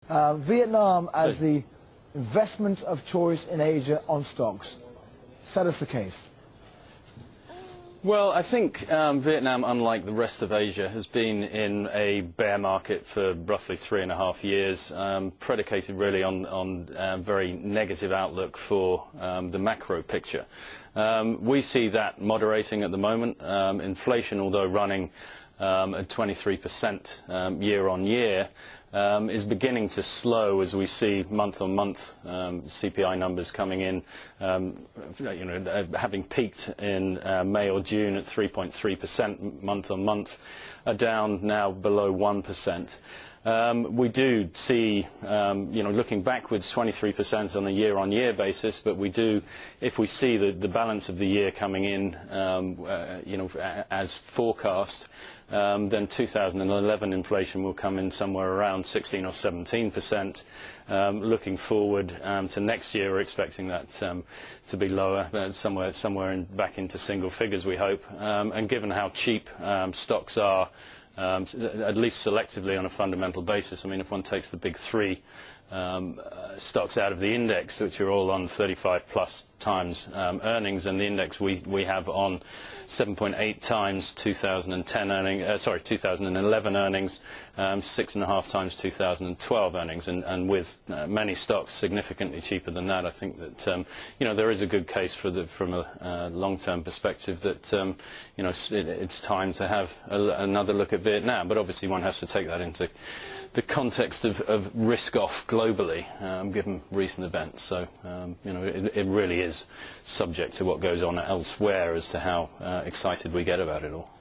Vietnam as the investment of choice in Asia on stocks. Is that the case? Well, I think Vietnam, unlike the rest of Asia, has been in a bear market for roughly 3.5 years, predicated really on very negative outlook for the macro picture. We see that moderating at the moment. Inflation, although running at 23% year on year, is beginning to slow as we see month-on-month CPI numbers coming in, having peaked in May or June at 3.3% month-on-month, are down now below 1%. We do see, looking backwards, 23% on a year-on-year basis, but we do, if we see the balance of the year coming in, as forecast, then 2011 inflation will come in somewhere around 16 or 17%. Looking forward to next year, we're expecting that to be lower, somewhere back into single figures, we hope. And given how cheap stocks are, at least selectively on a fundamental basis. I mean, if one takes the big three stocks out of the index, which are all on 35 plus times earnings, and the index we have on 7.8 times 2011 earnings, 6.5 times 2012 earnings, and with many stocks significantly cheaper than that, I think that there is a good case from a long-term perspective that it's time to have another look at Vietnam. But obviously one has to take that into the context of risk-off globally, given recent events. So it really is subject to what goes on elsewhere as to how excited we get about it all.